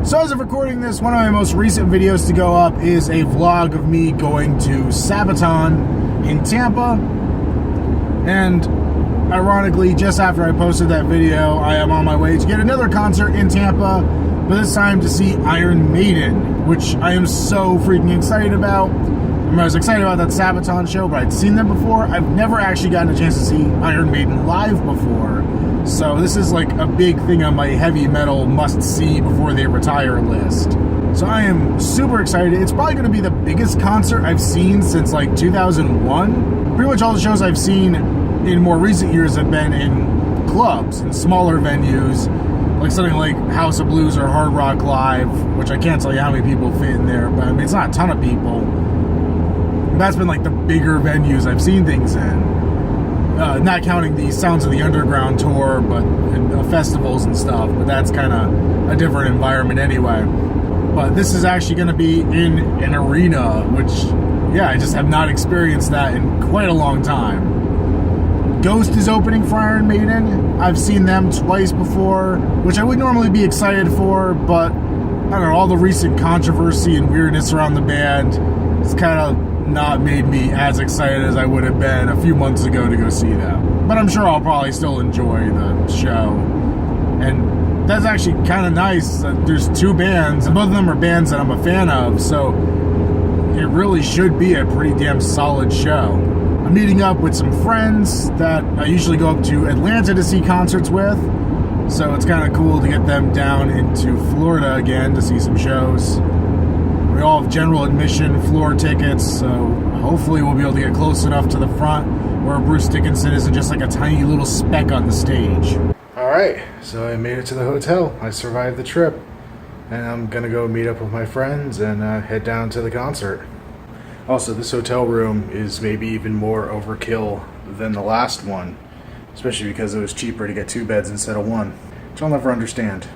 So as of recording this, one of my most recent videos to go up is a vlog of me going to Sabaton in Tampa. And ironically, just after I posted that video, I am on my way to get another concert in Tampa, but this time to see Iron Maiden, which I am so freaking excited about. I was excited about that Sabaton show, but I'd seen them before. I've never actually gotten a chance to see Iron Maiden live before. So this is like a big thing on my heavy metal must-see before they retire list. So I am super excited. It's probably going to be the biggest concert I've seen since like 2001. Pretty much all the shows I've seen in more recent years have been in clubs, in smaller venues, like something like House of Blues or Hard Rock Live, which I can't tell you how many people fit in there, but I mean, it's not a ton of people. That's been like the bigger venues I've seen things in. Not counting the Sounds of the Underground tour, but and festivals and stuff, but that's kind of a different environment anyway. But this is actually going to be in an arena, which, yeah, I just have not experienced that in quite a long time. Ghost is opening for Iron Maiden. I've seen them twice before, which I would normally be excited for, but I don't know, all the recent controversy and weirdness around the band, it's kind of not made me as excited as I would have been a few months ago to go see them. But I'm sure I'll probably still enjoy the show. And that's actually kind of nice. There's two bands, and both of them are bands that I'm a fan of, so it really should be a pretty damn solid show. I'm meeting up with some friends that I usually go up to Atlanta to see concerts with, so it's kind of cool to get them down into Florida again to see some shows. We all have general admission floor tickets, so hopefully we'll be able to get close enough to the front where Bruce Dickinson isn't just like a tiny little speck on the stage. Alright, so I made it to the hotel. I survived the trip. And I'm gonna go meet up with my friends and head down to the concert. Also, this hotel room is maybe even more overkill than the last one, especially because it was cheaper to get 2 beds instead of 1, which I'll never understand.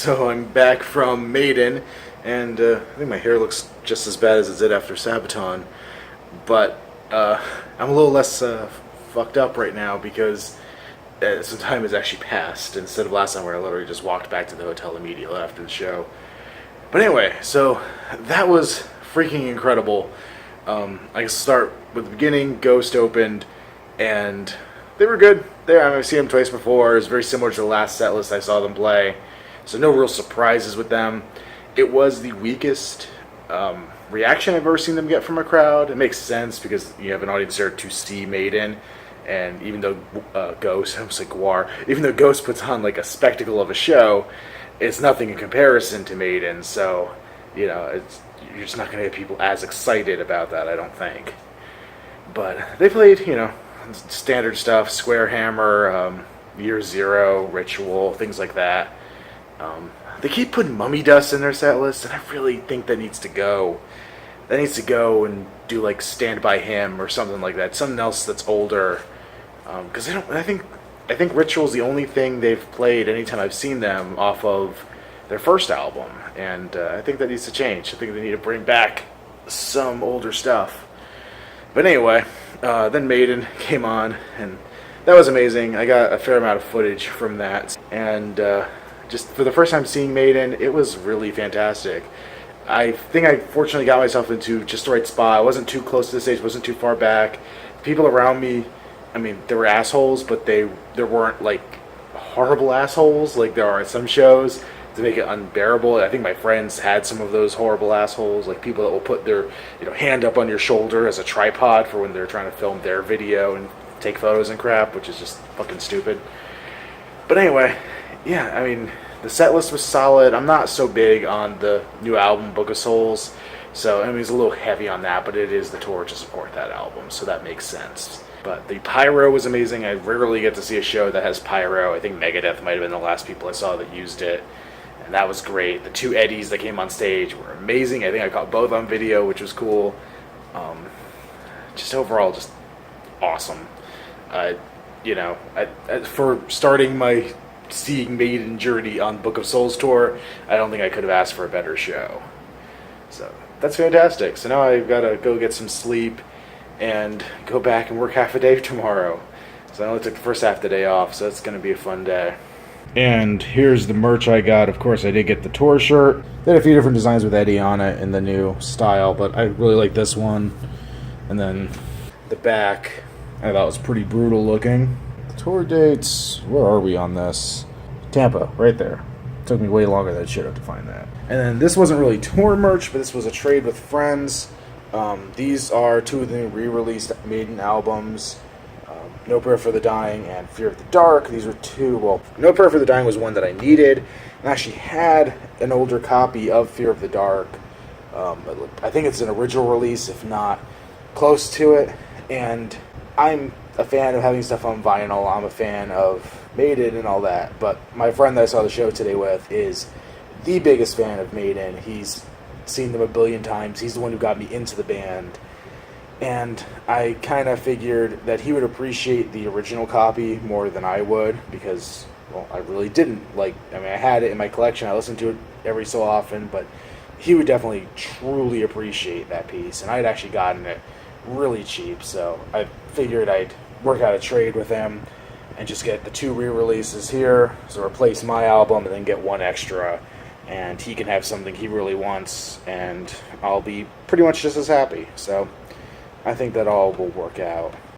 So I'm back from Maiden, and I think my hair looks just as bad as it did after Sabaton, but I'm a little less fucked up right now because some time has actually passed instead of last time where I literally just walked back to the hotel immediately after the show. But anyway, so that was freaking incredible. I can start with the beginning. Ghost opened, and they were good. I've seen them twice before. It's very similar to the last set list I saw them play. So no real surprises with them. It was the weakest reaction I've ever seen them get from a crowd. It makes sense because you have an audience there to see Maiden. And even though Ghost, I almost like Gwar, even though Ghost puts on like a spectacle of a show, it's nothing in comparison to Maiden. So, you're just not going to get people as excited about that, I don't think. But they played, standard stuff, Square Hammer, Year Zero, Ritual, things like that. They keep putting Mummy Dust in their set list, and I really think that needs to go. That needs to go and do like Stand By Him or something like that. Something else that's older. Because I think Ritual's the only thing they've played anytime I've seen them off of their first album, and I think that needs to change. I think they need to bring back some older stuff. But anyway, then Maiden came on, and that was amazing. I got a fair amount of footage from that, and just for the first time seeing Maiden, it was really fantastic. I think I fortunately got myself into just the right spot. I wasn't too close to the stage, wasn't too far back. People around me, I mean, they were assholes, but there weren't like horrible assholes like there are at some shows to make it unbearable. I think my friends had some of those horrible assholes, like people that will put their hand up on your shoulder as a tripod for when they're trying to film their video and take photos and crap, which is just fucking stupid. But anyway, yeah, I mean, the set list was solid. I'm not so big on the new album, Book of Souls, so I mean, it's a little heavy on that, but it is the tour to support that album, so that makes sense. But the pyro was amazing. I rarely get to see a show that has pyro. I think Megadeth might have been the last people I saw that used it, and that was great. The two Eddies that came on stage were amazing. I think I caught both on video, which was cool. Just overall, just awesome. For starting my seeing Maiden journey on Book of Souls tour, I don't think I could have asked for a better show. So that's fantastic. So now I've got to go get some sleep and go back and work half a day tomorrow. So I only took the first half of the day off, so it's going to be a fun day. And here's the merch I got. Of course, I did get the tour shirt. They had a few different designs with Eddie on it in the new style, but I really like this one. And then the back, I thought was pretty brutal looking. Tour dates, where are we on this? Tampa, right there. Took me way longer than it should have to find that. And then this wasn't really tour merch, but this was a trade with friends. These are two of the re-released Maiden albums, No Prayer for the Dying and Fear of the Dark. These were two, well, No Prayer for the Dying was one that I needed, and I actually had an older copy of Fear of the Dark. I think it's an original release, if not close to it, and I'm a fan of having stuff on vinyl. I'm a fan of Maiden and all that, but my friend that I saw the show today with is the biggest fan of Maiden. He's seen them a billion times. He's the one who got me into the band, and I kind of figured that he would appreciate the original copy more than I would, because, well, I really didn't. I had it in my collection. I listened to it every so often, but he would definitely truly appreciate that piece, and I had actually gotten it really cheap, so I figured I'd work out a trade with him and just get the two re-releases here, so replace my album and then get one extra, and he can have something he really wants, and I'll be pretty much just as happy. So I think that all will work out.